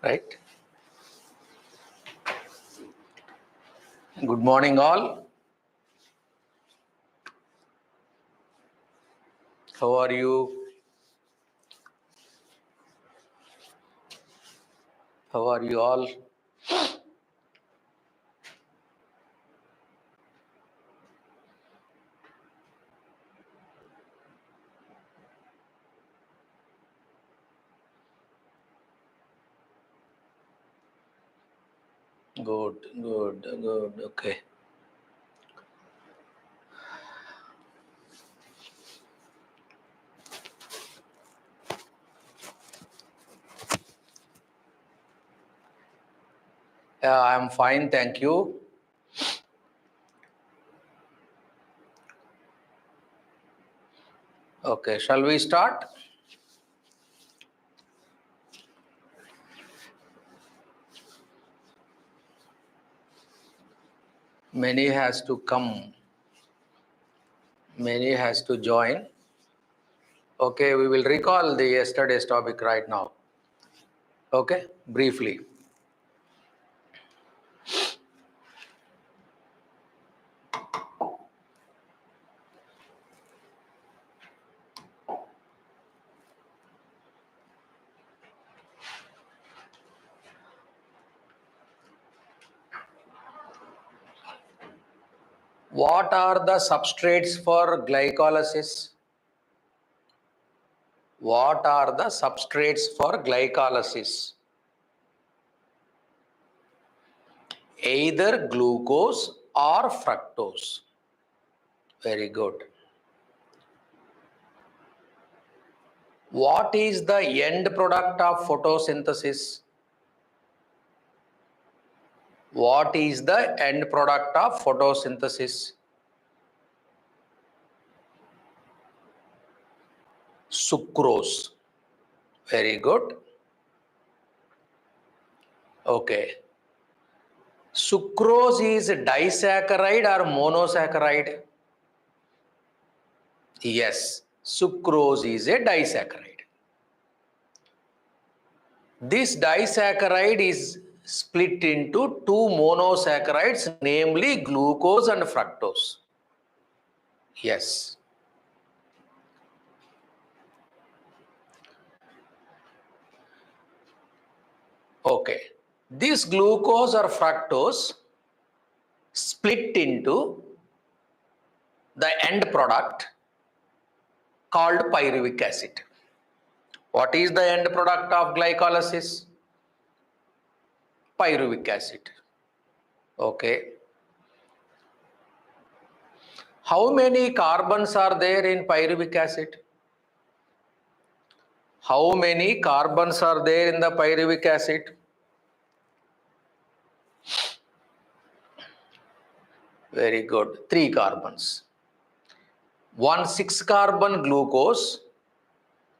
Right? Good morning, all. How are you? How are you all? Good, good, good. Okay. Yeah, I'm fine, thank you. Okay, shall we start? Many has to come. Many has to join. Okay, we will recall the yesterday's topic right now. Okay, briefly. What are the substrates for glycolysis? What are the substrates for glycolysis? Either glucose or fructose. Very good. What is the end product of photosynthesis? What is the end product of photosynthesis? Sucrose. Very good. Okay. Sucrose is disaccharide or monosaccharide? Yes, sucrose is a disaccharide. This disaccharide is split into two monosaccharides, namely glucose and fructose. Yes. Okay. This glucose or fructose split into the end product called pyruvic acid. What is the end product of glycolysis? Pyruvic acid. Okay. How many carbons are there in pyruvic acid? How many carbons are there in the pyruvic acid? Very good. 3 carbons. One 6-carbon glucose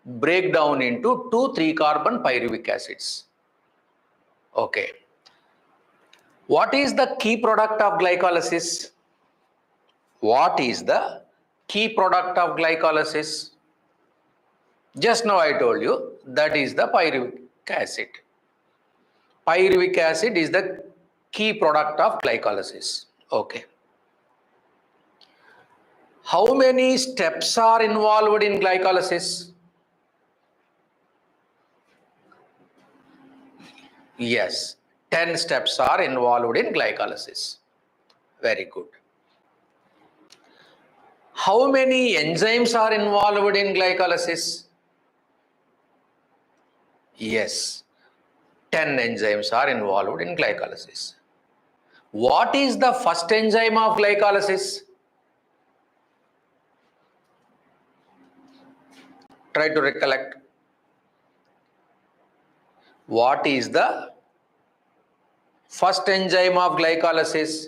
break down into 2 3-carbon pyruvic acids. Okay. What is the key product of glycolysis? What is the key product of glycolysis? Just now I told you that is the pyruvic acid. Pyruvic acid is the key product of glycolysis. Okay. How many steps are involved in glycolysis? Yes, 10 steps are involved in glycolysis. Very good. How many enzymes are involved in glycolysis? Yes, 10 enzymes are involved in glycolysis. What is the first enzyme of glycolysis? Try to recollect. What is the first enzyme of glycolysis?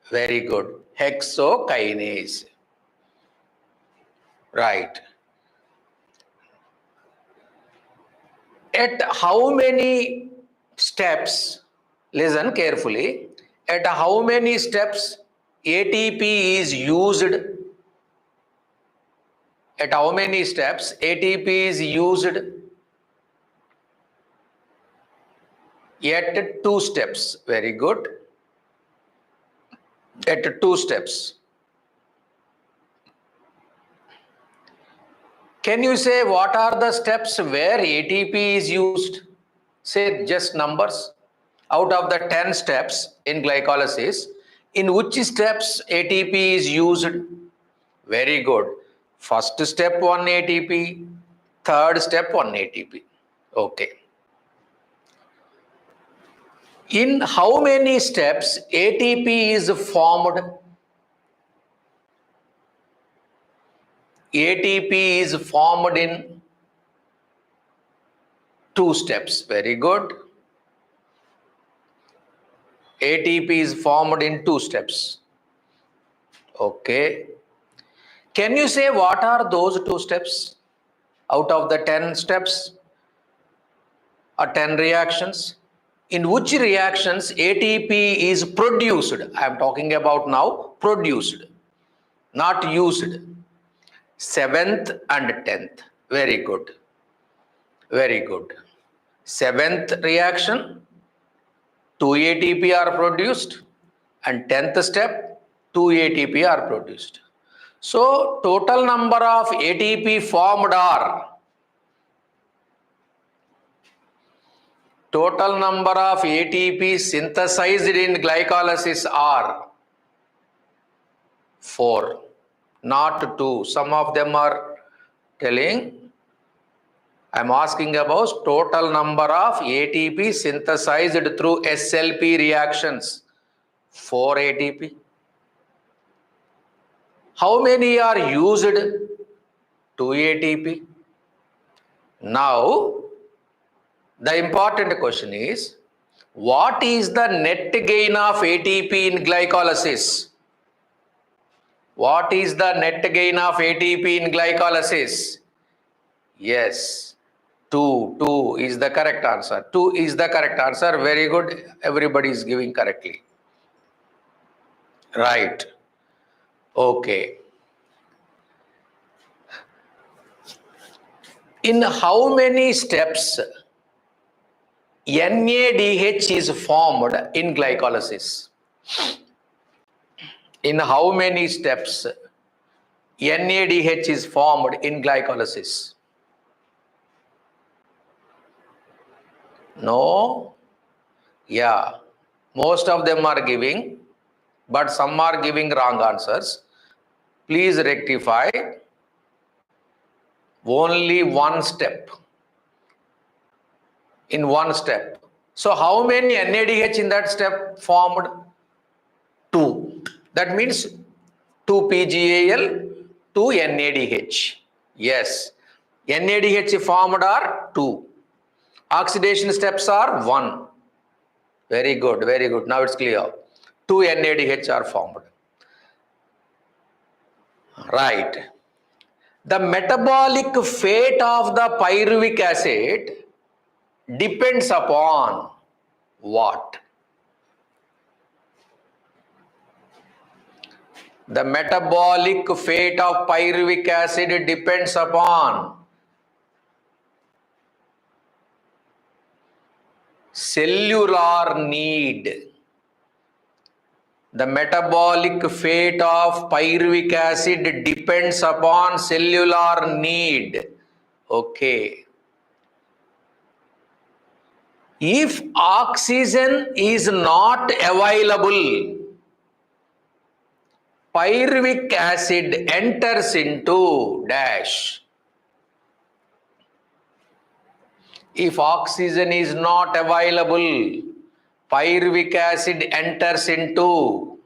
Very good. Hexokinase. Right. At how many steps, listen carefully, at how many steps ATP is used? At how many steps ATP is used? At two steps. Very good. At two steps. Can you say what are the steps where ATP is used? Say just numbers. Out of the 10 steps in glycolysis, in which steps ATP is used? Very good. First step 1 ATP, third step 1 ATP. Okay. In how many steps ATP is formed? ATP is formed in two steps. Very good. ATP is formed in two steps. Okay. Can you say what are those two steps out of the 10 steps or 10 reactions? In which reactions ATP is produced? I am talking about now produced, not used. 7th and 10th. Very good. Very good. 7th reaction, 2 ATP are produced, and 10th step, 2 ATP are produced. So total number of ATP formed are, total number of ATP synthesized in glycolysis are 4, not 2. Some of them are telling, I am asking about total number of ATP synthesized through SLP reactions. 4 ATP. How many are used? 2 ATP. Now, the important question is, what is the net gain of ATP in glycolysis? What is the net gain of ATP in glycolysis? Yes, 2. 2 is the correct answer. 2 is the correct answer. Very good. Everybody is giving correctly. Right. Okay. In how many steps NADH is formed in glycolysis? In how many steps NADH is formed in glycolysis? No? Yeah. Most of them are giving, but some are giving wrong answers. Please rectify. Only one step. In one step. So how many NADH in that step formed? 2. That means 2 PGAL, 2 NADH. Yes. NADH formed are 2. Oxidation steps are 1. Very good, very good. Now it's clear. 2 NADH are formed. Right. The metabolic fate of the pyruvic acid depends upon what? The metabolic fate of pyruvic acid depends upon cellular need. The metabolic fate of pyruvic acid depends upon cellular need. Okay. If oxygen is not available, pyruvic acid enters into dash. If oxygen is not available, pyruvic acid enters into,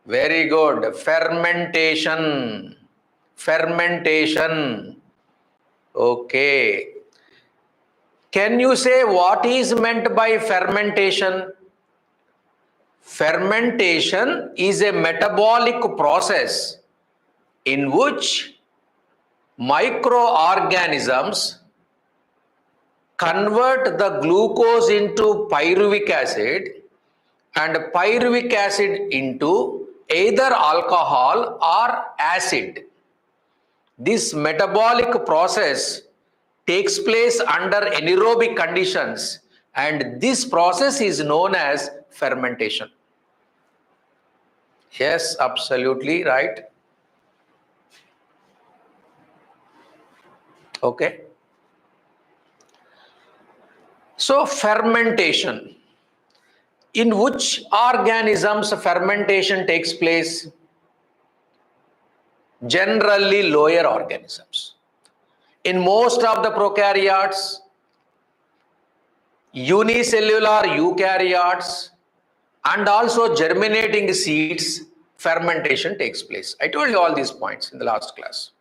very good, fermentation. Fermentation. Okay. Can you say what is meant by fermentation? Fermentation is a metabolic process in which microorganisms convert the glucose into pyruvic acid and pyruvic acid into either alcohol or acid. This metabolic process takes place under anaerobic conditions And this process is known as fermentation. Yes, absolutely right. Okay. So fermentation. In which organisms fermentation takes place? Generally lower organisms. In most of the prokaryotes, unicellular eukaryotes, and also germinating seeds, fermentation takes place. I told you all these points in the last class.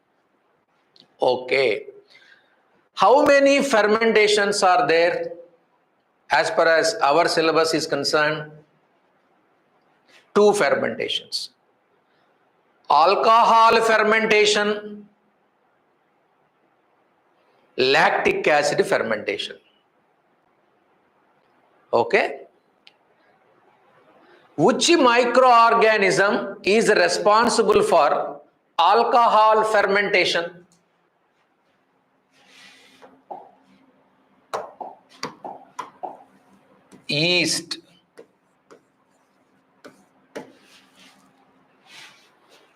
Okay. How many fermentations are there as far as our syllabus is concerned? 2 fermentations. Alcohol fermentation, lactic acid fermentation. Okay. Which microorganism is responsible for alcohol fermentation? Yeast.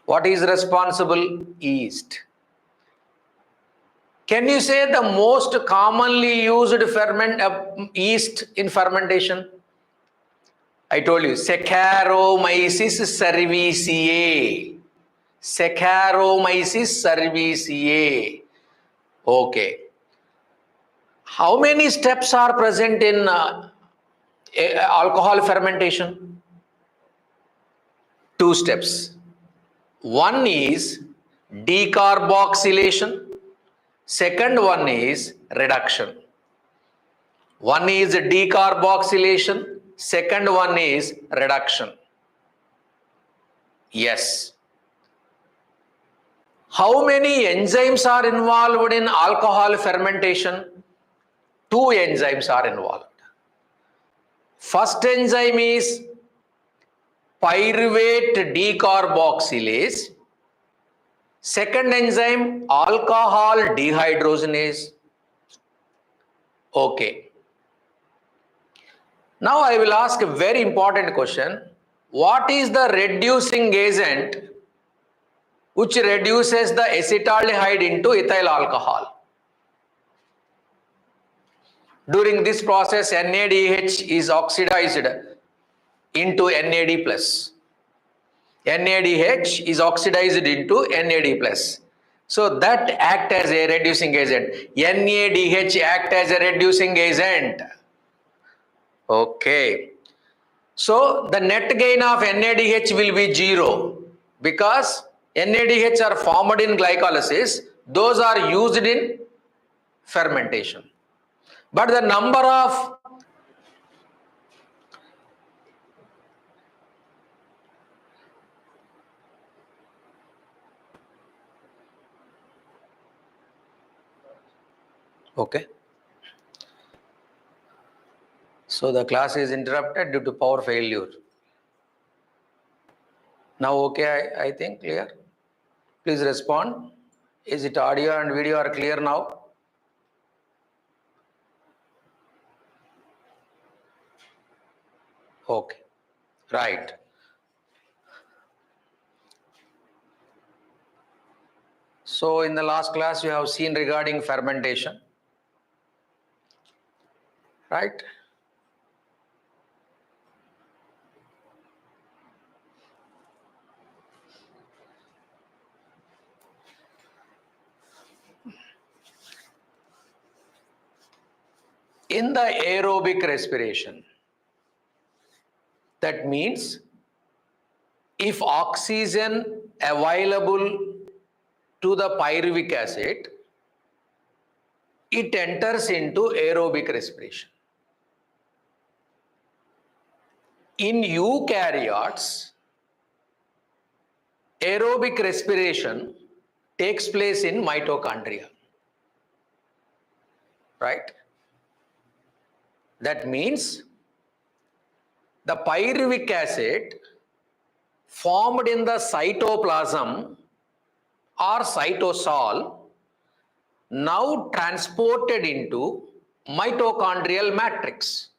What is responsible? Yeast. Can you say the most commonly used yeast in fermentation? I told you, Saccharomyces cerevisiae. Saccharomyces cerevisiae. Okay. How many steps are present in alcohol fermentation? 2 steps. One is decarboxylation. Second one is reduction. One is decarboxylation. Second one is reduction. Yes. How many enzymes are involved in alcohol fermentation? 2 enzymes are involved. First enzyme is pyruvate decarboxylase. Second enzyme, alcohol dehydrogenase. Okay. Now I will ask a very important question. What is the reducing agent which reduces the acetaldehyde into ethyl alcohol? During this process, NADH is oxidized into NAD+. NADH is oxidized into NAD+. So that act as a reducing agent. NADH act as a reducing agent. Okay. So the net gain of NADH will be 0 because NADH are formed in glycolysis. Those are used in fermentation. But the number of okay. So the class is interrupted due to power failure. Now okay, I think clear. Please respond. Is it audio and video are clear now? Okay, right. So in the last class you have seen regarding fermentation, right? In the aerobic respiration, that means if oxygen available to the pyruvic acid, it enters into aerobic respiration. In eukaryotes, aerobic respiration takes place in mitochondria, right? That means the pyruvic acid formed in the cytoplasm or cytosol now transported into mitochondrial matrix.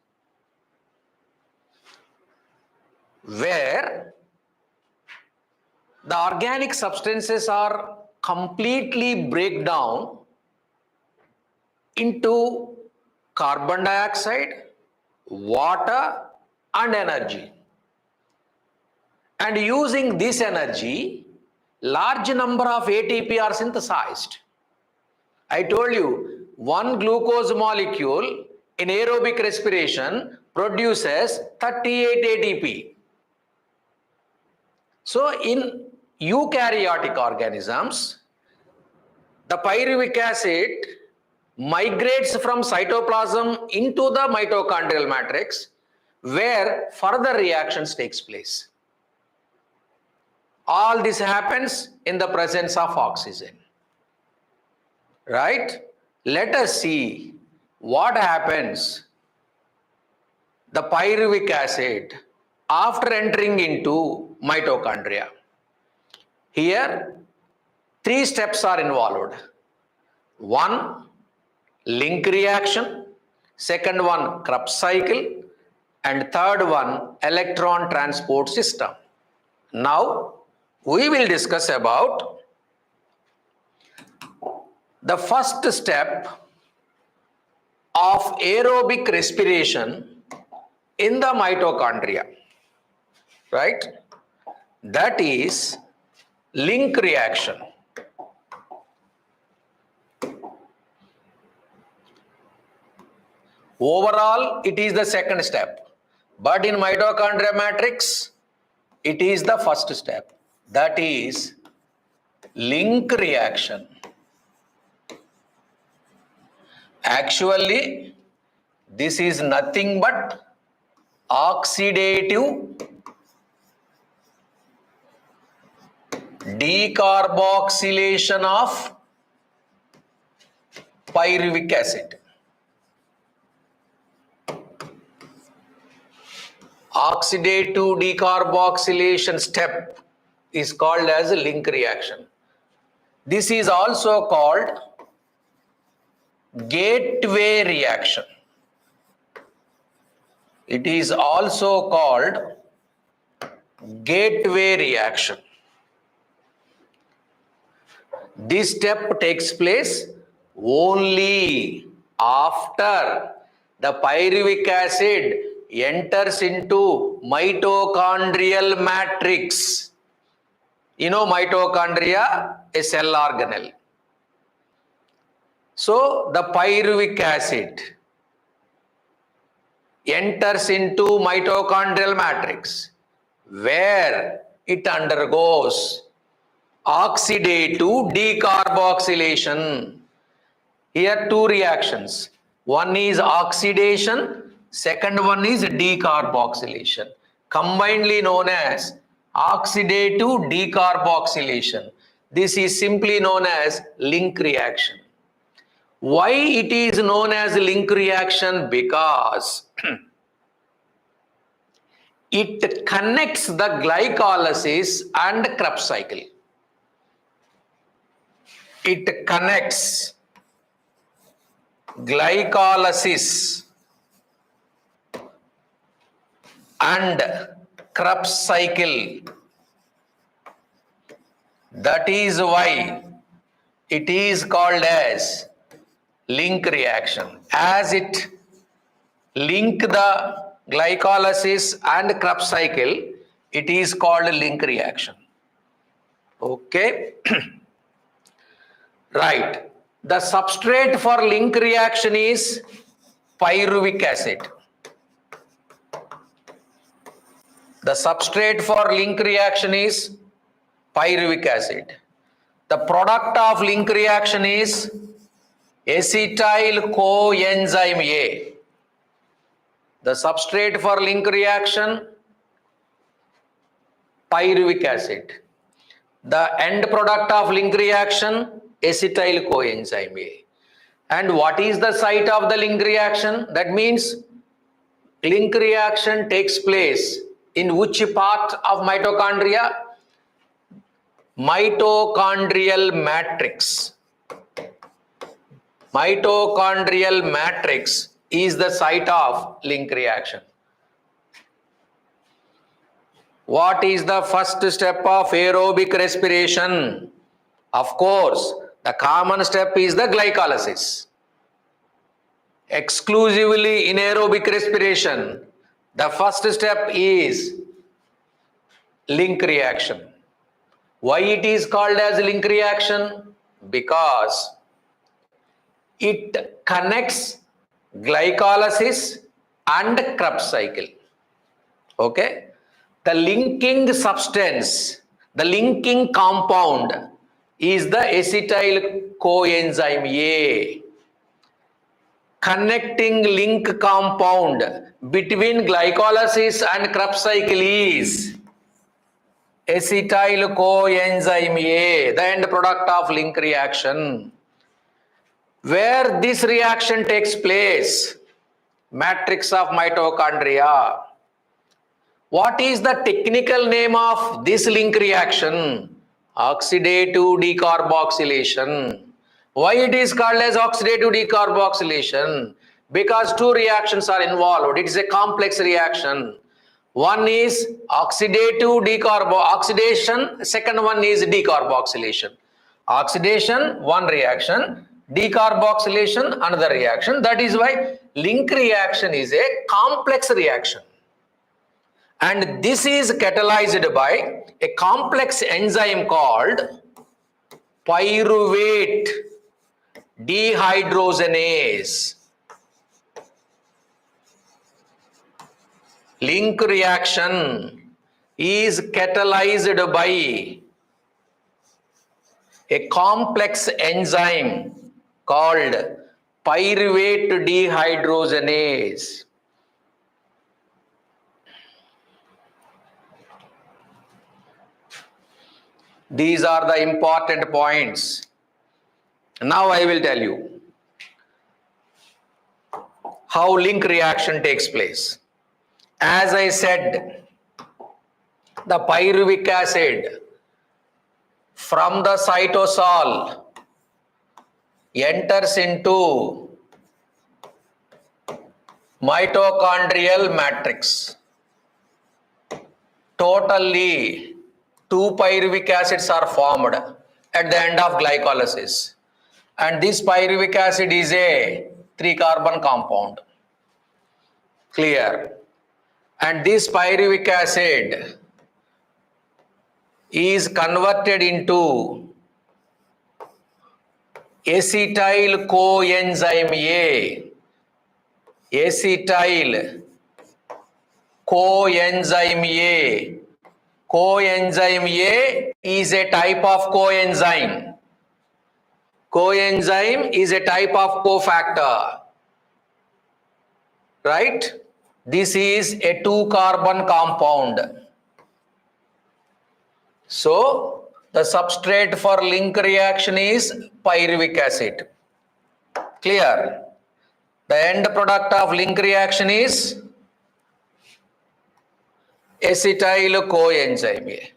where the organic substances are completely break down into carbon dioxide, water and energy. And using this energy, large number of ATP are synthesized. I told you, one glucose molecule in aerobic respiration produces 38 ATP. So in eukaryotic organisms, the pyruvic acid migrates from cytoplasm into the mitochondrial matrix, where further reactions takes place. All this happens in the presence of oxygen. Right? Let us see what happens the pyruvic acid after entering into mitochondria. Here, 3 steps are involved. 1, link reaction. Second one, Krebs cycle. And third one, electron transport system. Now, we will discuss about the first step of aerobic respiration in the mitochondria, right? That is link reaction. Overall, it is the second step, but in mitochondria matrix, it is the first step. That is link reaction. Actually, this is nothing but oxidative decarboxylation of pyruvic acid. Oxidative decarboxylation step is called as a link reaction. This is also called gateway reaction. It is also called gateway reaction. This step takes place only after the pyruvic acid enters into mitochondrial matrix. You know, mitochondria, a cell organelle. So the pyruvic acid enters into mitochondrial matrix, where it undergoes oxidative decarboxylation. Here 2 reactions. One is oxidation, second one is decarboxylation, combinedly known as oxidative decarboxylation. This is simply known as link reaction. Why it is known as link reaction? Because it connects the glycolysis and Krebs cycle. It connects glycolysis and Krebs cycle. That is why it is called as link reaction. As it link the glycolysis and Krebs cycle, it is called link reaction. Okay. Right. The substrate for link reaction is pyruvic acid. The substrate for link reaction is pyruvic acid. The product of link reaction is acetyl coenzyme A. The substrate for link reaction, pyruvic acid. The end product of link reaction, acetyl coenzyme A. And what is the site of the link reaction? That means link reaction takes place in which part of mitochondria? Mitochondrial matrix. Mitochondrial matrix is the site of link reaction. What is the first step of aerobic respiration? Of course, the common step is the glycolysis. Exclusively in aerobic respiration, the first step is link reaction. Why it is called as link reaction? Because it connects glycolysis and Krebs cycle. Okay? The linking substance, the linking compound is the acetyl coenzyme A. Connecting link compound between glycolysis and Krebs cycle is acetyl coenzyme A, the end product of link reaction. Where this reaction takes place, matrix of mitochondria. What is the technical name of this link reaction? Oxidative decarboxylation. Why it is called as oxidative decarboxylation? Because two reactions are involved. It is a complex reaction. One is oxidation, second one is decarboxylation. Oxidation, one reaction, decarboxylation, another reaction. That is why link reaction is a complex reaction. And this is catalyzed by a complex enzyme called pyruvate dehydrogenase. Link reaction is catalyzed by a complex enzyme called pyruvate dehydrogenase. These are the important points. Now I will tell you how link reaction takes place. As I said, the pyruvic acid from the cytosol enters into mitochondrial matrix. Totally 2 pyruvic acids are formed at the end of glycolysis, and this pyruvic acid is a 3-carbon compound. Clear? And this pyruvic acid is converted into acetyl coenzyme A. Acetyl coenzyme A. Coenzyme A is a type of coenzyme. Coenzyme is a type of cofactor. Right? This is a 2-carbon compound. So, the substrate for link reaction is pyruvic acid. Clear? The end product of link reaction is acetyl coenzyme A.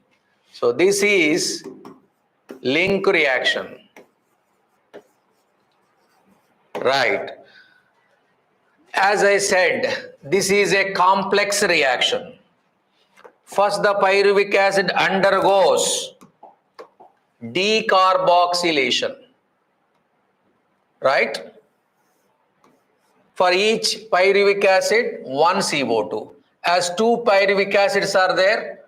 So, this is link reaction. Right. As I said, this is a complex reaction. First, the pyruvic acid undergoes decarboxylation. Right? For each pyruvic acid, 1 CO2. As 2 pyruvic acids are there,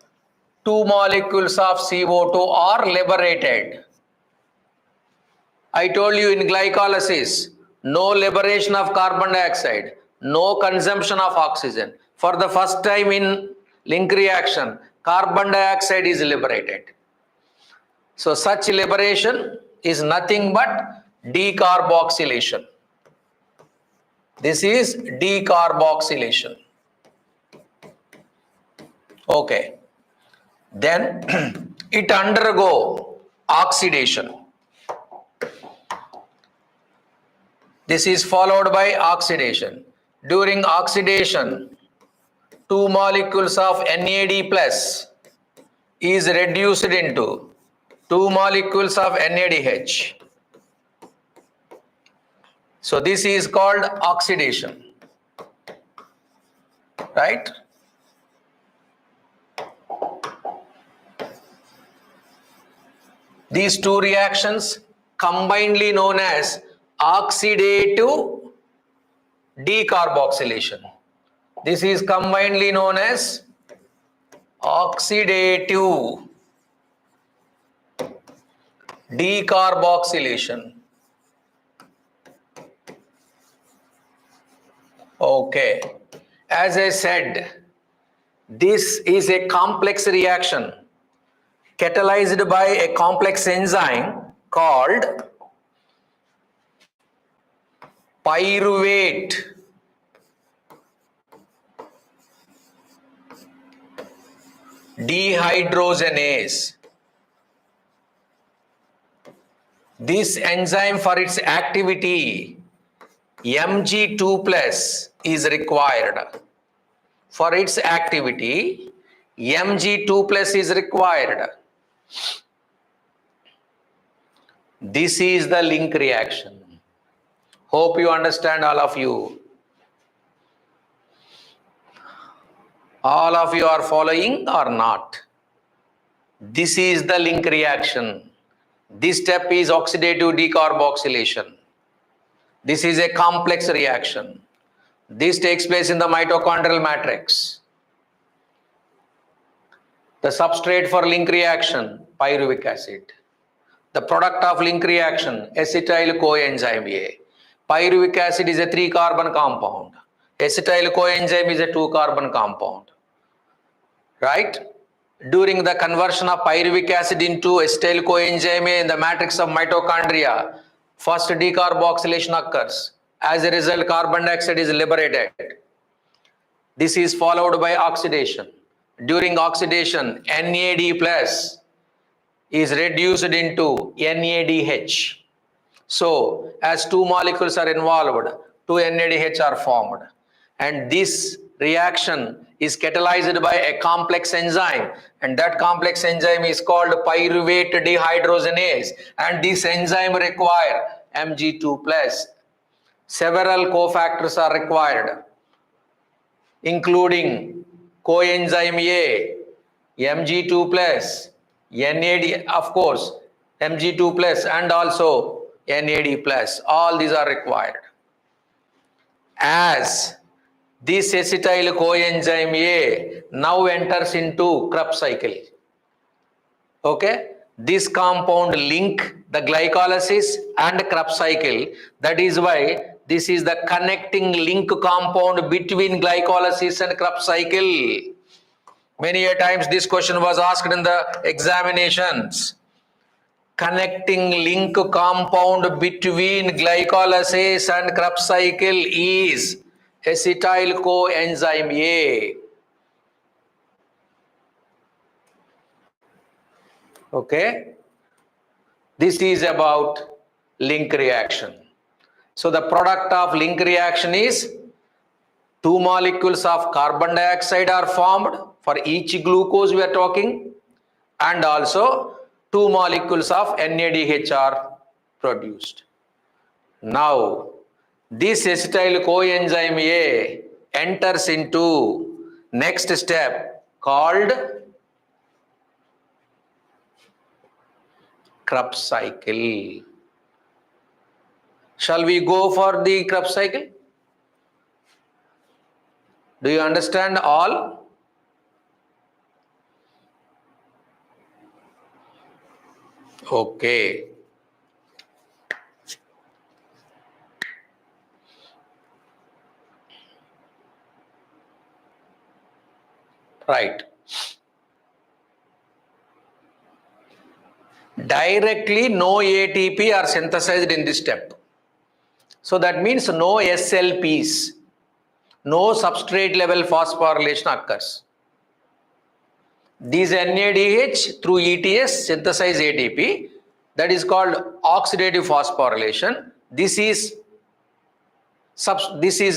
2 molecules of CO2 are liberated. I told you in glycolysis, no liberation of carbon dioxide, no consumption of oxygen. For the first time in link reaction, carbon dioxide is liberated. So such liberation is nothing but decarboxylation. This is decarboxylation. Okay. Then it undergo oxidation. This is followed by oxidation. During oxidation, 2 molecules of NAD plus is reduced into 2 molecules of NADH. So this is called oxidation. Right? These two reactions combinedly known as oxidative decarboxylation. This is combinedly known as oxidative decarboxylation. Okay. As I said, this is a complex reaction catalyzed by a complex enzyme called pyruvate dehydrogenase. This enzyme, for its activity, Mg2 plus is required. For its activity, Mg2 plus is required. This is the link reaction. Hope you understand, all of you. All of you are following or not? This is the link reaction. This step is oxidative decarboxylation. This is a complex reaction. This takes place in the mitochondrial matrix. The substrate for link reaction, pyruvic acid. The product of link reaction, acetyl coenzyme A. Pyruvic acid is a 3-carbon compound. Acetyl coenzyme is a 2-carbon compound. Right? During the conversion of pyruvic acid into acetyl coenzyme A in the matrix of mitochondria, first decarboxylation occurs. As a result, carbon dioxide is liberated. This is followed by oxidation. During oxidation, NAD plus is reduced into NADH. So, as two molecules are involved, two NADH are formed. And this reaction is catalyzed by a complex enzyme, and that complex enzyme is called pyruvate dehydrogenase, and this enzyme requires Mg2 plus. Several cofactors are required, including coenzyme A, Mg2 plus, NAD, of course, Mg2 plus, and also NAD plus. All these are required. As this acetyl coenzyme A now enters into Krebs cycle. Okay, this compound link the glycolysis and Krebs cycle. That is why this is the connecting link compound between glycolysis and Krebs cycle. Many a times this question was asked in the examinations. Connecting link compound between glycolysis and Krebs cycle is acetyl coenzyme A. Okay, this is about link reaction. So the product of link reaction is two molecules of carbon dioxide are formed for each glucose we are talking, and also two molecules of NADH are produced. Now this acetyl coenzyme A enters into next step called Krebs cycle. Shall we go for the Krebs cycle? Do you understand all? Okay. Right. Directly no ATP are synthesized in this step. So that means no SLPs, no substrate level phosphorylation occurs. These NADH through ETS synthesize ATP, that is called oxidative phosphorylation. This is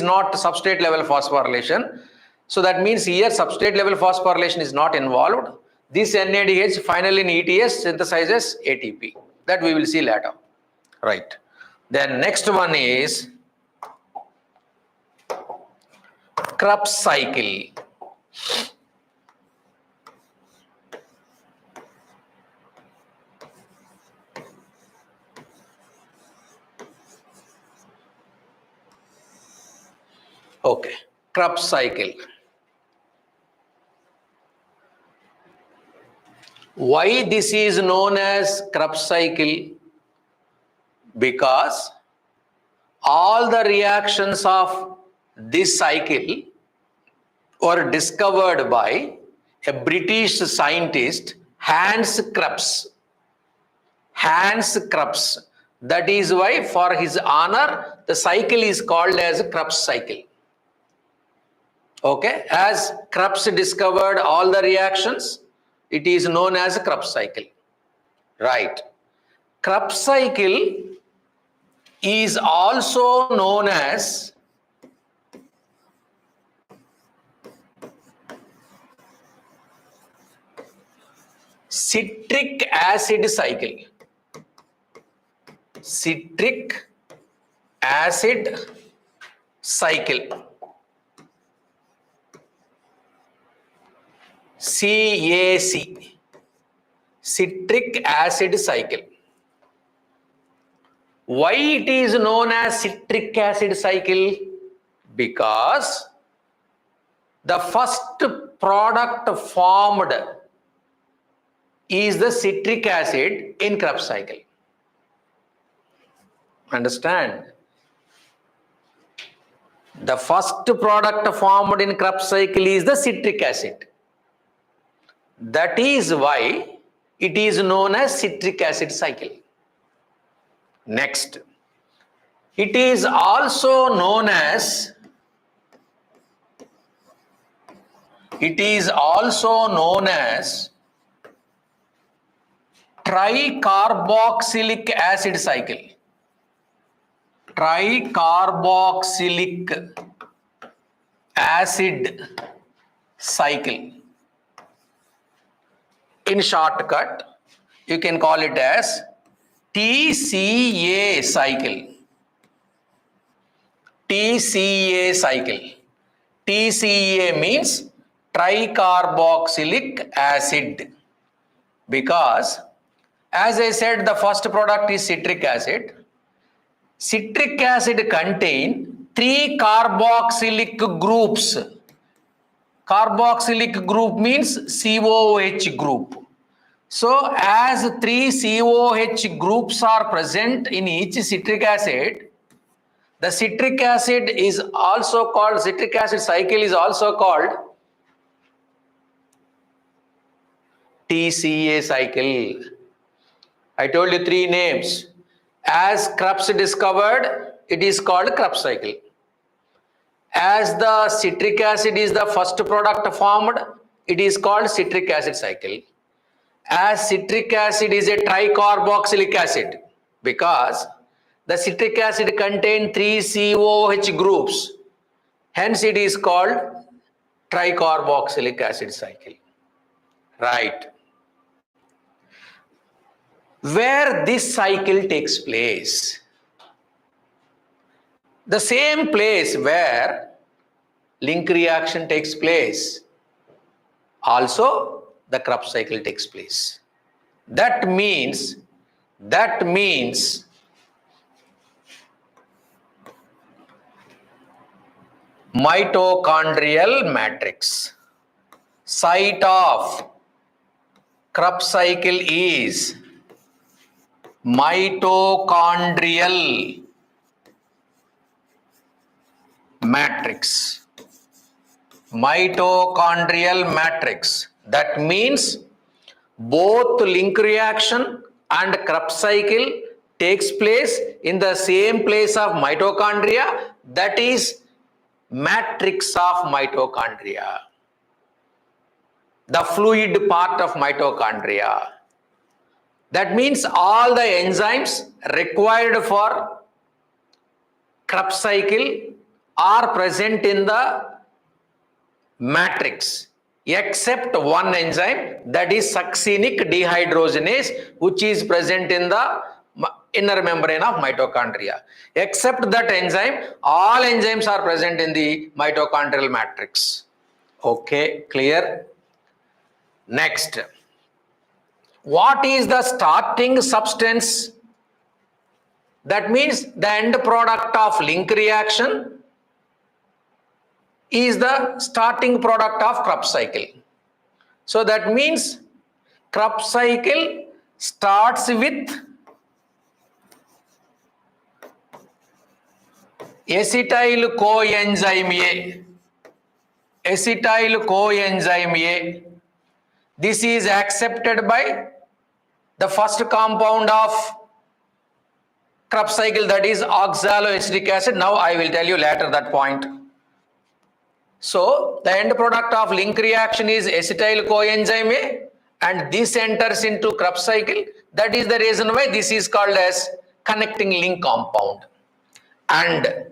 not substrate level phosphorylation. So that means here substrate level phosphorylation is not involved. This NADH finally in ETS synthesizes ATP. That we will see later. Right. Then next one is Krebs cycle. Okay, Krebs cycle. Why this is known as Krebs cycle? Because all the reactions of this cycle were discovered by a British scientist, Hans Krebs. Hans Krebs. That is why, for his honor, the cycle is called as Krebs cycle. Okay, as Krebs discovered all the reactions, it is known as Krebs cycle. Right. Krebs cycle is also known as citric acid cycle. Citric acid cycle. CAC. Citric acid cycle. Why it is known as citric acid cycle? Because the first product formed is the citric acid in Krebs cycle. Understand? The first product formed in Krebs cycle is the citric acid. That is why it is known as citric acid cycle. Next, it is also known as tricarboxylic acid cycle. Tricarboxylic acid cycle. In shortcut, you can call it as TCA cycle. TCA cycle. TCA means tricarboxylic acid. Because, as I said, the first product is citric acid. Citric acid contains 3 carboxylic groups. Carboxylic group means COOH group. So, as 3 COOH groups are present in each citric acid, the citric acid is also called, citric acid cycle is also called TCA cycle. I told you 3 names. As Krebs discovered, it is called Krebs cycle. As the citric acid is the first product formed, it is called citric acid cycle. As citric acid is a tricarboxylic acid, because the citric acid contains 3 COOH groups. Hence, it is called tricarboxylic acid cycle. Right. Where this cycle takes place? The same place where link reaction takes place. Also, the Krebs cycle takes place. That means mitochondrial matrix. Site of Krebs cycle is mitochondrial matrix. Mitochondrial matrix. That means both link reaction and Krebs cycle takes place in the same place of mitochondria, that is matrix of mitochondria, the fluid part of mitochondria. That means all the enzymes required for Krebs cycle are present in the matrix, except one enzyme, that is succinic dehydrogenase, which is present in the inner membrane of mitochondria. Except that enzyme, all enzymes are present in the mitochondrial matrix. Okay, clear? Next, what is the starting substance? That means the end product of link reaction is the starting product of Krebs cycle. So that means Krebs cycle starts with acetyl coenzyme A. Acetyl coenzyme A. This is accepted by the first compound of Krebs cycle, that is oxaloacetic acid. Now I will tell you later that point. So the end product of link reaction is acetyl coenzyme A, and this enters into Krebs cycle. That is the reason why this is called as connecting link compound. And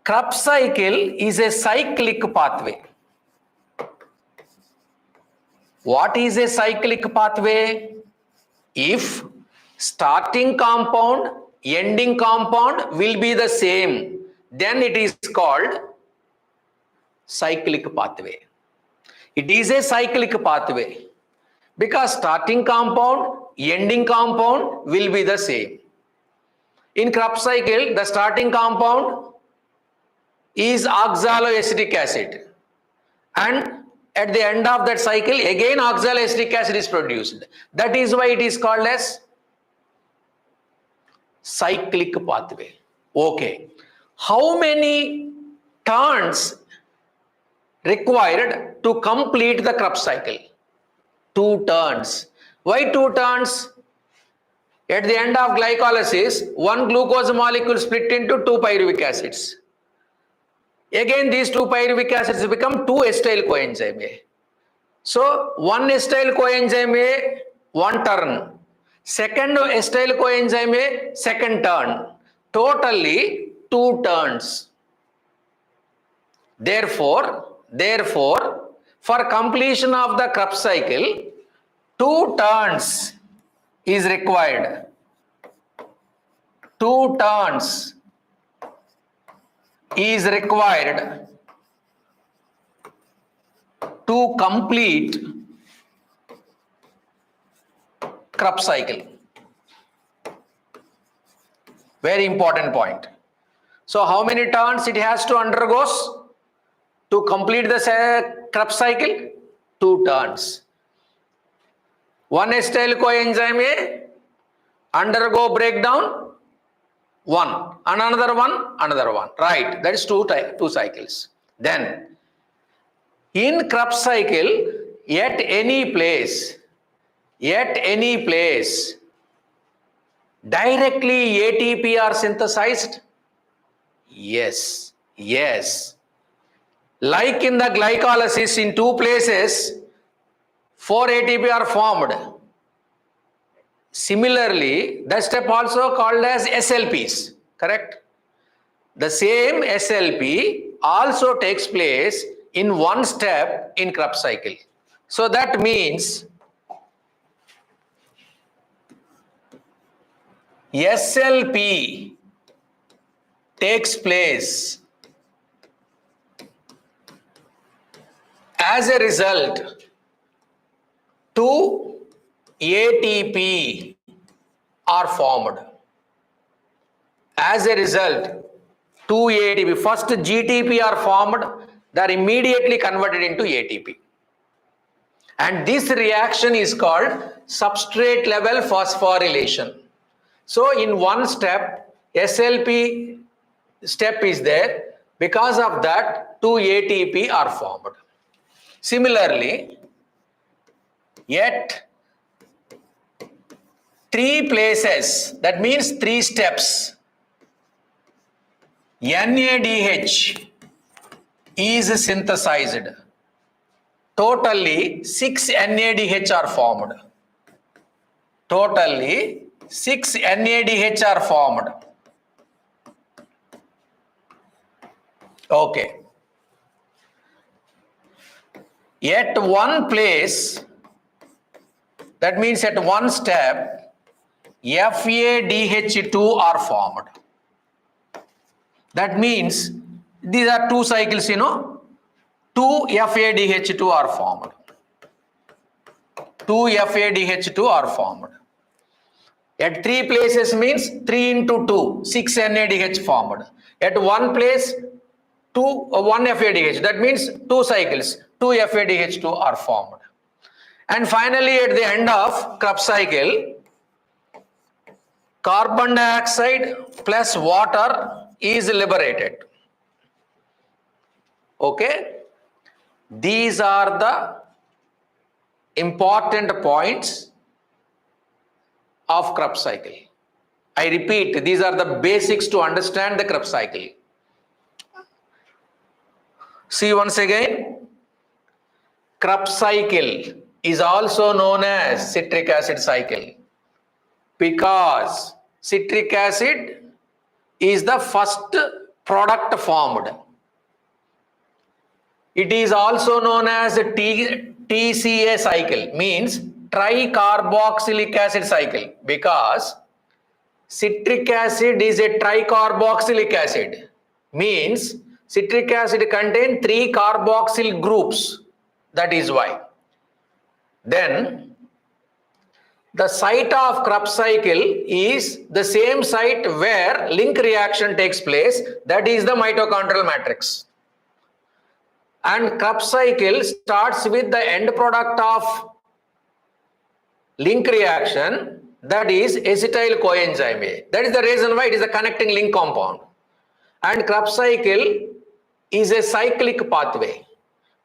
Krebs cycle is a cyclic pathway. What is a cyclic pathway? If starting compound, ending compound will be the same, then it is called cyclic pathway. It is a cyclic pathway because starting compound, ending compound will be the same. In Krebs cycle, the starting compound is oxaloacetic acid, and at the end of that cycle again oxaloacetic acid is produced. That is why it is called as cyclic pathway. Okay, how many turns required to complete the Krebs cycle? 2 turns. Why 2 turns? At the end of glycolysis, 1 glucose molecule split into 2 pyruvic acids. Again these 2 pyruvic acids become 2 acetyl coenzyme A. So 1 acetyl coenzyme A, 1 turn. Second acetyl coenzyme A, second turn. Totally 2 turns. Therefore, for completion of the Krebs cycle, 2 turns is required. 2 turns is required to complete Krebs cycle. Very important point. So how many turns it has to undergoes to complete the Krebs cycle? 2 turns. 1 acetyl coenzyme A undergo breakdown, 1, and another one, right? That is 2 cycles. Then in Krebs cycle, at any place, directly ATP are synthesized? Yes. Like in the glycolysis, in 2 places 4 ATP are formed. Similarly, the step also called as SLPs, correct? The same SLP also takes place in 1 step in Krebs cycle. So that means SLP takes place. As a result, 2 ATP are formed. As a result, 2 ATP, first GTP are formed, they are immediately converted into ATP. And this reaction is called substrate level phosphorylation. So in 1 step, SLP step is there. Because of that, 2 ATP are formed. Similarly, at 3 places, that means 3 steps, NADH is synthesized. Totally 6 NADH are formed. Okay. At 1 place, that means at 1 step, FADH2 are formed. That means these are 2 cycles, 2 FADH2 are formed. 2 FADH2 are formed. At 3 places means 3 into 2, 6 NADH formed. At 1 place, 2 one FADH. That means 2 cycles, 2 FADH2 are formed. And finally, at the end of Krebs cycle, carbon dioxide plus water is liberated. Okay? These are the important points of Krebs cycle. I repeat, these are the basics to understand the Krebs cycle. See once again, Krebs cycle is also known as citric acid cycle because citric acid is the first product formed. It is also known as TCA cycle, means tricarboxylic acid cycle, because citric acid is a tricarboxylic acid, means citric acid contains 3 carboxyl groups. That is why. Then the site of Krebs cycle is the same site where link reaction takes place, that is the mitochondrial matrix. And Krebs cycle starts with the end product of link reaction, that is acetyl coenzyme A. That is the reason why it is a connecting link compound. And Krebs cycle is a cyclic pathway.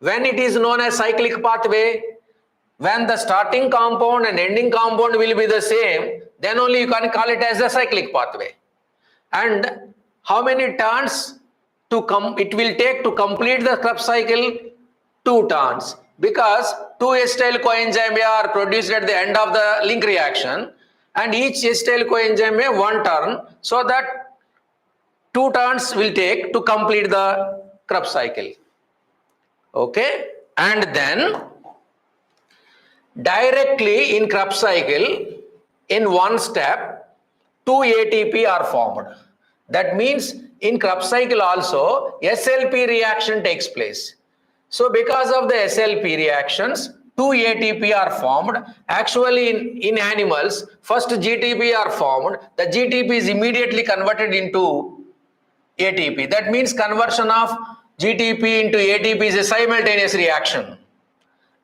When it is known as cyclic pathway, when the starting compound and ending compound will be the same, then only you can call it as a cyclic pathway. And how many turns it will take to complete the Krebs cycle? 2 turns, because 2 acetyl coenzyme A are produced at the end of the link reaction, and each acetyl coenzyme A 1 turn, so that 2 turns will take to complete the Krebs cycle. Okay, and then directly in Krebs cycle, in one step, 2 ATP are formed. That means in Krebs cycle also SLP reaction takes place. So because of the SLP reactions, 2 ATP are formed. Actually in animals, first GTP are formed. The GTP is immediately converted into ATP. That means conversion of GTP into ATP is a simultaneous reaction.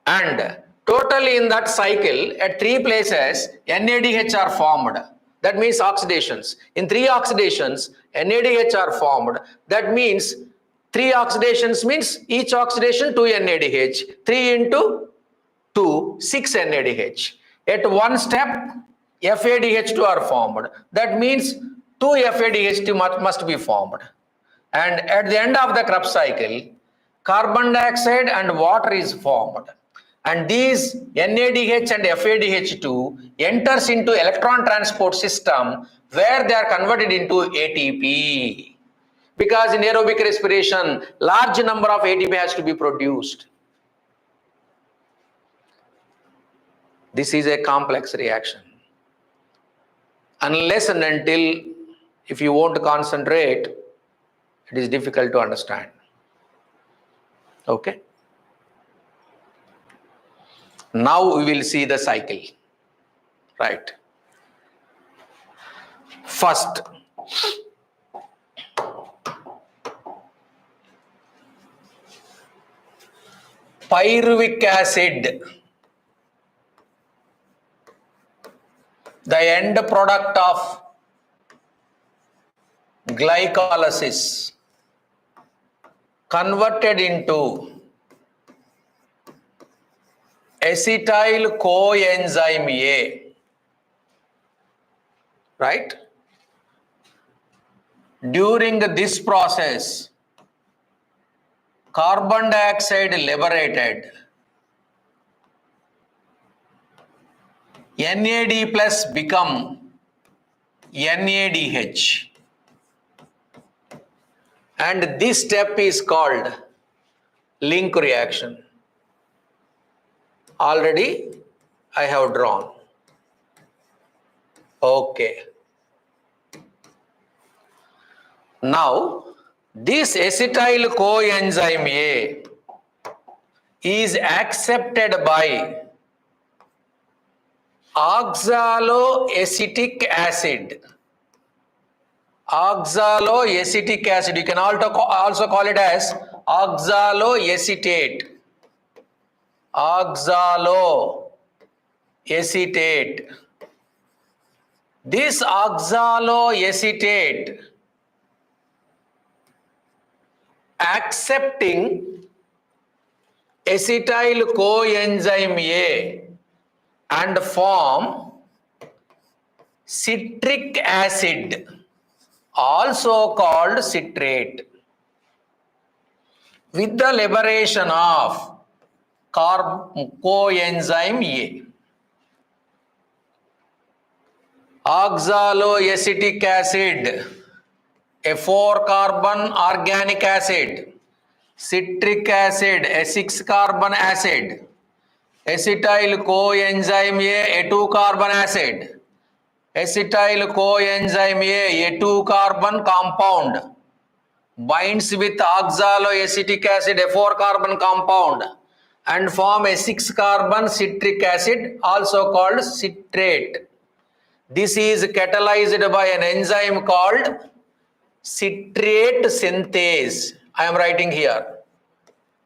And totally in that cycle, at 3 places, NADH are formed. That means oxidations. In 3 oxidations, NADH are formed. That means 3 oxidations means each oxidation 2 NADH. 3 into 2, 6 NADH. At one step, FADH2 are formed. That means 2 FADH2 must be formed. And at the end of the Krebs cycle, carbon dioxide and water is formed. And these NADH and FADH2 enters into electron transport system where they are converted into ATP. Because in aerobic respiration, large number of ATP has to be produced. This is a complex reaction. Unless and until, if you want to concentrate, it is difficult to understand. Okay. Now we will see the cycle. Right. First, pyruvic acid, the end product of glycolysis, converted into acetyl coenzyme A, right? During this process, carbon dioxide liberated, NAD plus become NADH, and this step is called link reaction. Already I have drawn. Okay. Now this acetyl coenzyme A is accepted by oxaloacetic acid. Oxaloacetic acid. You can also call it as oxaloacetate. Oxaloacetate. This oxaloacetate accepting acetyl coenzyme A and form citric acid, also called citrate, with the liberation of coenzyme A. Oxaloacetic acid, a 4-carbon organic acid, citric acid, a 6-carbon acid, acetyl coenzyme A, a 2-carbon acid, acetyl coenzyme A 2-carbon compound, binds with oxaloacetic acid, a 4-carbon compound, and form a 6-carbon citric acid, also called citrate. This is catalyzed by an enzyme called citrate synthase. I am writing here.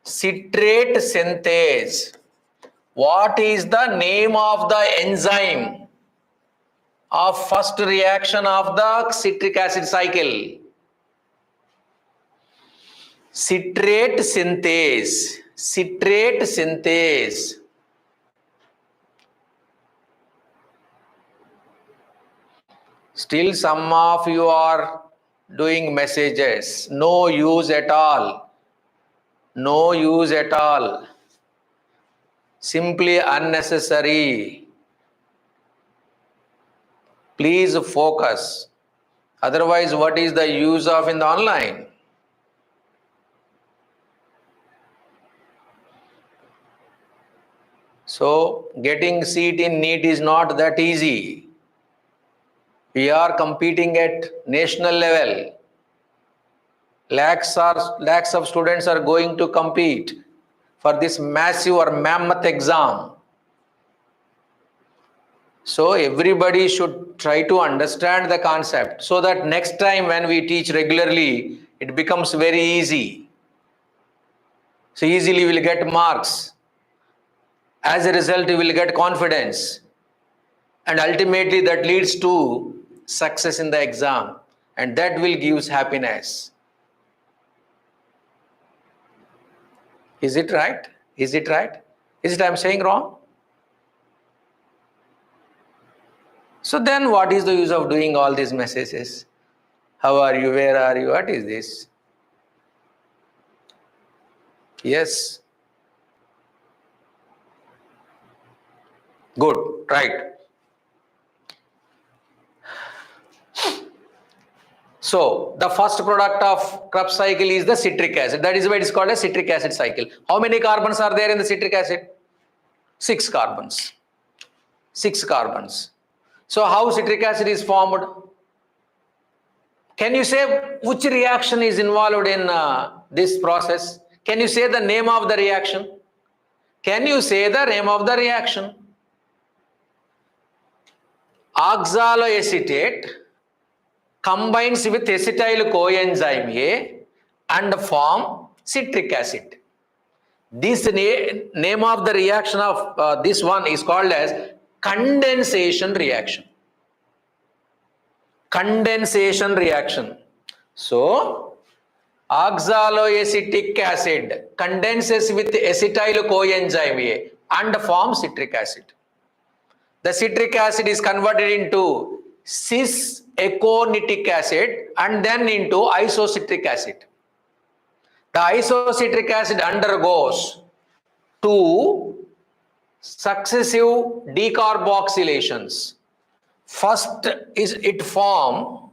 Citrate synthase. What is the name of the enzyme of first reaction of the citric acid cycle? Citrate synthase. Citrate synthase. Still some of you are doing messages. No use at all. No use at all. Simply unnecessary. Please focus. Otherwise, what is the use of in the online? So, getting seat in NEET is not that easy. We are competing at national level. Lakhs of students are going to compete for this massive or mammoth exam. So everybody should try to understand the concept so that next time when we teach regularly, it becomes very easy. So easily we will get marks. As a result, you will get confidence. And ultimately that leads to success in the exam. And that will give happiness. Is it right? Is it right? Is it I am saying wrong? So then what is the use of doing all these messages? How are you? Where are you? What is this? Yes. Good. Right. So the first product of Krebs cycle is the citric acid. That is why it is called a citric acid cycle. How many carbons are there in the citric acid? 6 carbons. 6 carbons. So how citric acid is formed? Can you say which reaction is involved in this process? Can you say the name of the reaction? Can you say the name of the reaction? Oxaloacetate combines with acetyl coenzyme A and form citric acid. This name of the reaction of this one is called as condensation reaction. Condensation reaction. So, oxaloacetic acid condenses with acetyl coenzyme A and forms citric acid. The citric acid is converted into cis-aconitic acid and then into isocitric acid. The isocitric acid undergoes 2 successive decarboxylations. First is it form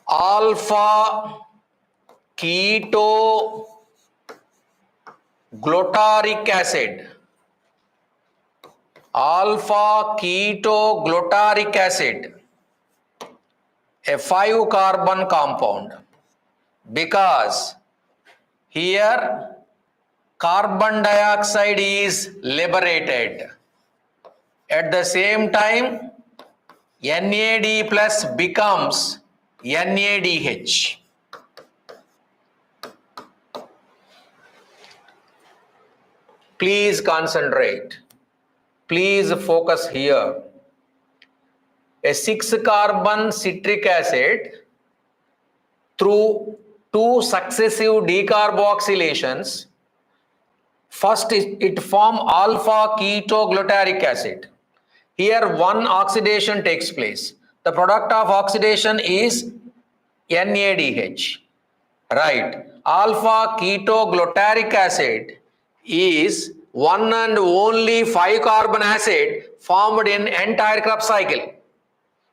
alpha keto glutaric acid. Alpha keto glutaric acid, a 5-carbon compound, because here carbon dioxide is liberated. At the same time, NAD plus becomes NADH. Please concentrate. Please focus here. A 6-carbon citric acid through 2 successive decarboxylations. First, it forms alpha ketoglutaric acid. Here, one oxidation takes place. The product of oxidation is NADH. Right. Alpha ketoglutaric acid is one and only 5-carbon acid formed in entire Krebs cycle.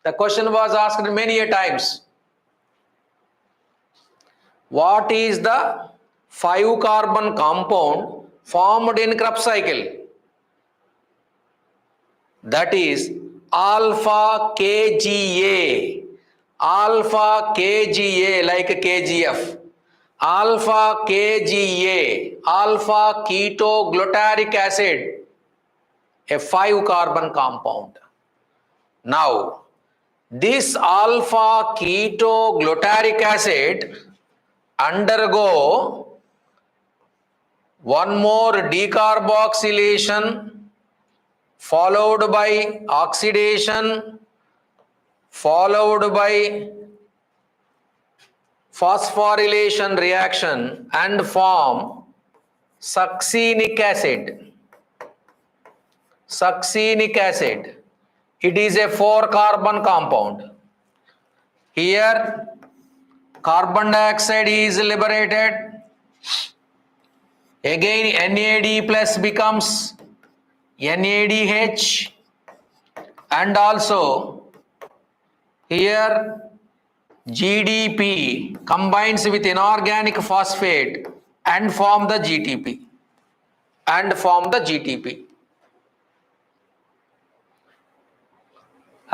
The question was asked many a times. What is the 5-carbon compound formed in Krebs cycle? That is alpha KGA. Alpha KGA like KGF. Alpha KGA, alpha ketoglutaric acid, a 5-carbon compound. Now, this alpha ketoglutaric acid undergo one more decarboxylation followed by oxidation followed by phosphorylation reaction and form succinic acid. Succinic acid. It is a 4-carbon compound. Here carbon dioxide is liberated. Again NAD plus becomes NADH, and also here GDP combines with inorganic phosphate and form the GTP. I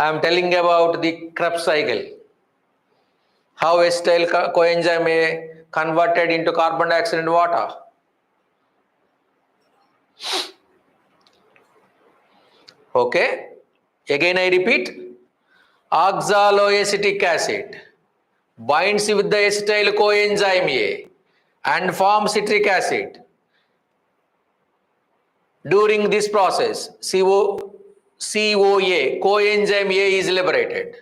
am telling about the Krebs cycle. How acetyl coenzyme A converted into carbon dioxide and water. Okay. Again I repeat. Oxaloacetic acid binds with the acetyl coenzyme A and forms citric acid. During this process, CoA, coenzyme A is liberated.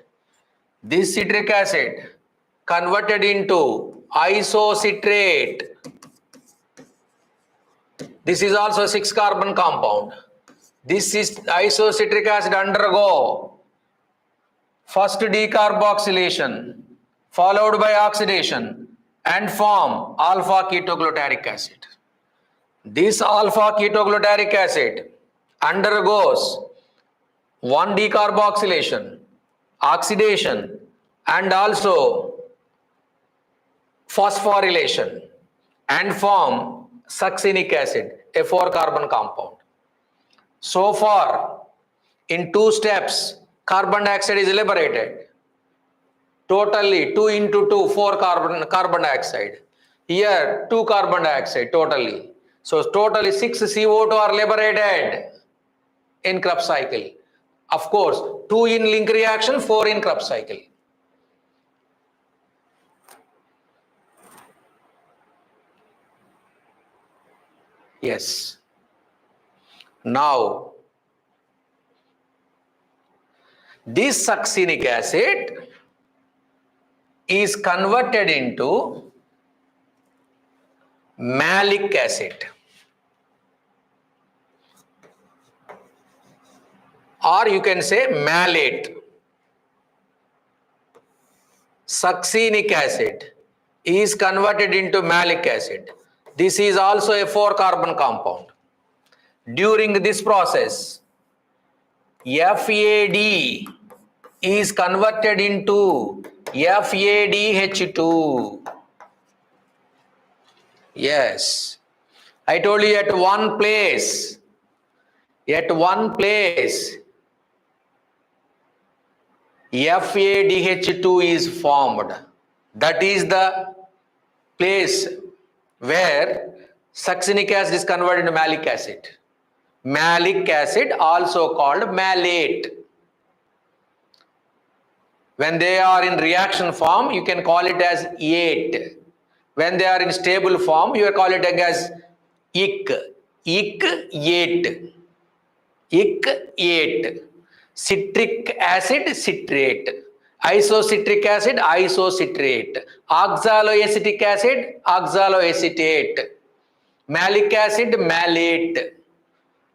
This citric acid converted into isocitrate. This is also a 6-carbon compound. This is isocitric acid undergo first decarboxylation followed by oxidation and form alpha ketoglutaric acid. This alpha ketoglutaric acid undergoes one decarboxylation, oxidation and also phosphorylation and form succinic acid, a 4-carbon compound. So far, in 2 steps, carbon dioxide is liberated. Totally 2 into 2, 4 carbon dioxide. Here 2 carbon dioxide totally. So totally 6 CO2 are liberated in Krebs cycle. Of course, 2 in link reaction, 4 in Krebs cycle. Yes. Now, this succinic acid is converted into malic acid, or you can say malate. Succinic acid is converted into malic acid. This is also a 4-carbon compound. During this process, FAD is converted into FADH2. Yes, I told you at one place, FADH2 is formed. That is the place where succinic acid is converted into malic acid. Malic acid, also called malate. When they are in reaction form, you can call it as ate. When they are in stable form, you call it as ick. Ick, ate. Ick, ate. Citric acid, citrate. Isocitric acid, isocitrate. Oxaloacetic acid, oxaloacetate. Malic acid, malate.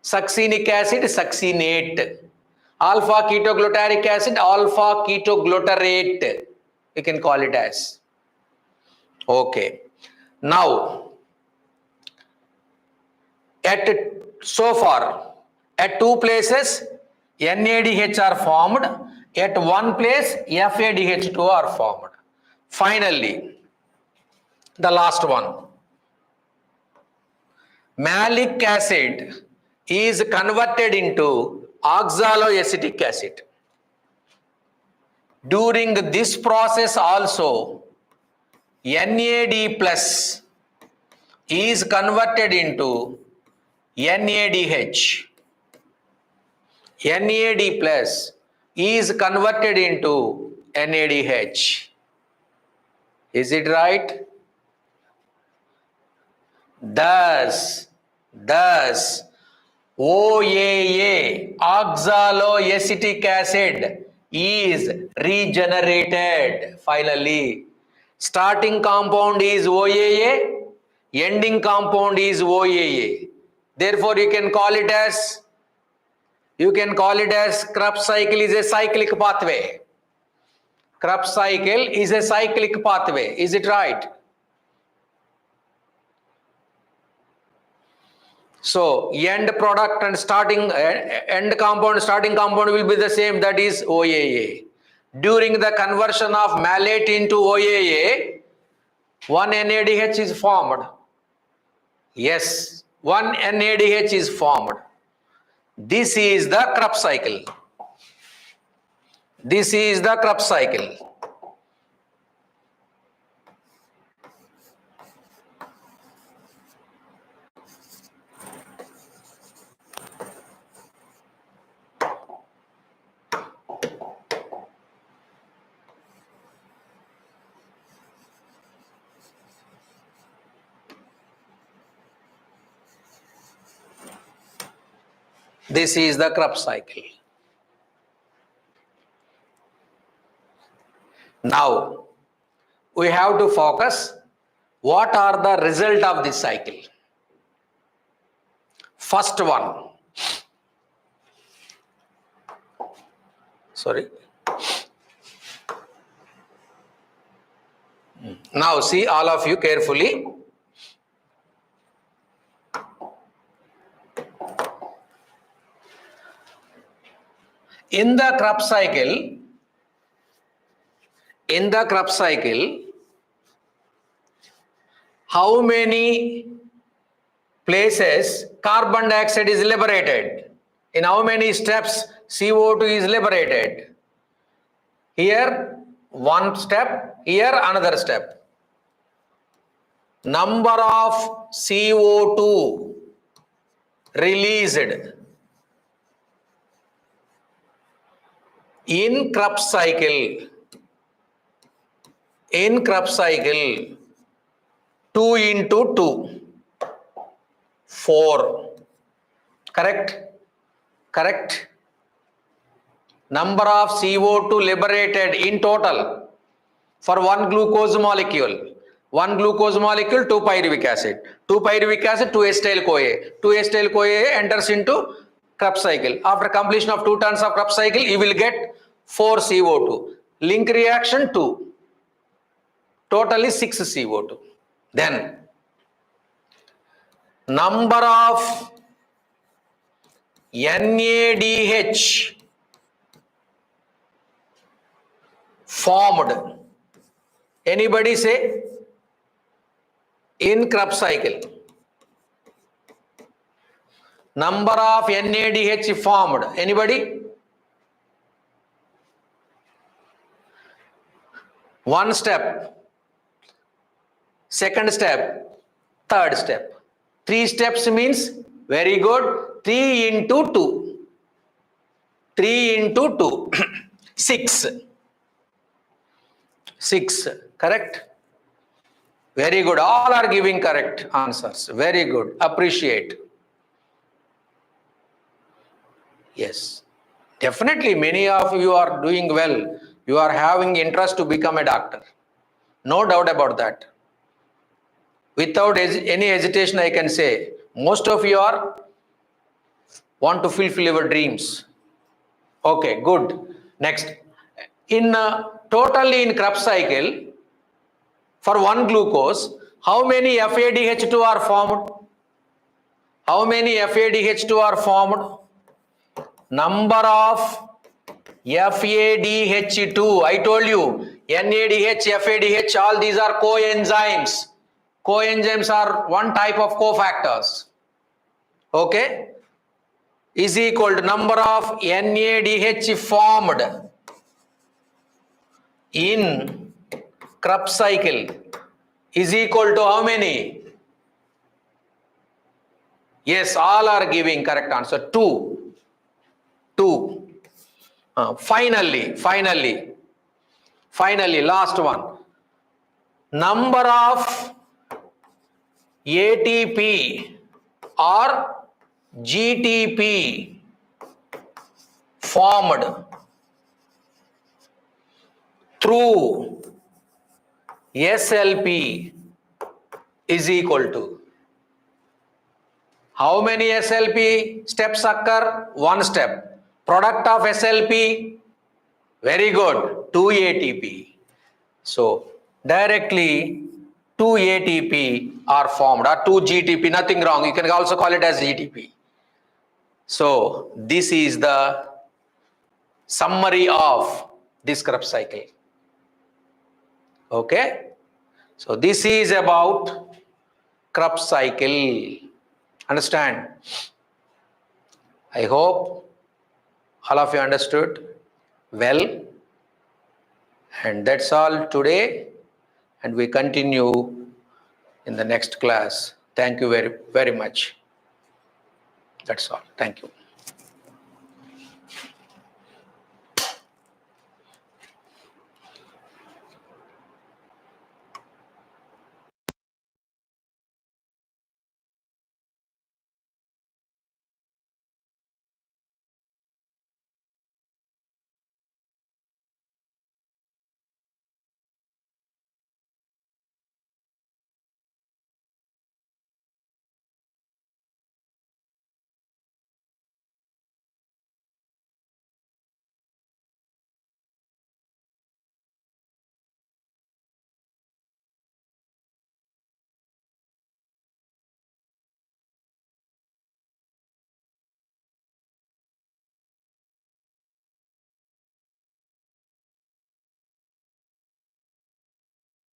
Succinic acid, succinate. Alpha ketoglutaric acid, alpha ketoglutarate. You can call it as. Okay. Now, so far, at two places, NADH are formed. At one place, FADH2 are formed. Finally, the last one. Malic acid is converted into oxaloacetic acid. During this process also, NAD plus is converted into NADH. NAD plus is converted into NADH. Is it right? Thus, OAA, oxaloacetic acid, is regenerated finally. Starting compound is OAA, ending compound is OAA. Therefore, you can call it as Krebs cycle is a cyclic pathway. Krebs cycle is a cyclic pathway. Is it right? So end product and end compound, starting compound will be the same, that is OAA. During the conversion of malate into OAA, one NADH is formed. Yes, one NADH is formed. This is the Krebs cycle. This is the Krebs cycle. This is the Krebs cycle. Now, we have to focus what are the result of this cycle. First one. Sorry. Now see all of you carefully. In the Krebs cycle, how many places carbon dioxide is liberated? In how many steps CO2 is liberated? Here one step, here another step. Number of CO2 released in Krebs cycle, 2 into 2, 4. Correct? Number of CO2 liberated in total for one glucose molecule. 2 pyruvic acid. 2 pyruvic acid, 2 acetyl-CoA. 2 acetyl-CoA enters into Krebs cycle. After completion of 2 turns of Krebs cycle, you will get 4 CO2. Link reaction 2. Total is 6 CO2. Then number of NADH formed. Anybody say? In Krebs cycle. Number of NADH formed. Anybody? One step. Second step. Third step. 3 steps means very good. 3 into 2. 3 into 2. 6. 6. Correct? Very good. All are giving correct answers. Very good. Appreciate. Yes. Definitely many of you are doing well. You are having interest to become a doctor. No doubt about that. Without any hesitation, I can say most of you are want to fulfill your dreams. Okay, good. Next, in totally in Krebs cycle, for one glucose, how many FADH2 are formed? How many FADH2 are formed? Number of FADH2. I told you NADH, FADH, all these are coenzymes. Coenzymes are one type of cofactors. Okay? Is equal to number of NADH formed in Krebs cycle is equal to how many? Yes, all are giving correct answer. 2. 2. Finally, last one. Number of ATP or GTP formed through SLP is equal to. How many SLP steps occur? One step. Product of SLP, very good, 2 ATP. So directly 2 ATP are formed, or 2 GTP, nothing wrong. You can also call it as GTP. So this is the summary of this Krebs cycle. Okay. So this is about Krebs cycle. Understand? I hope all of you understood well. And that's all today. And we continue in the next class. Thank you very, very much. That's all. Thank you.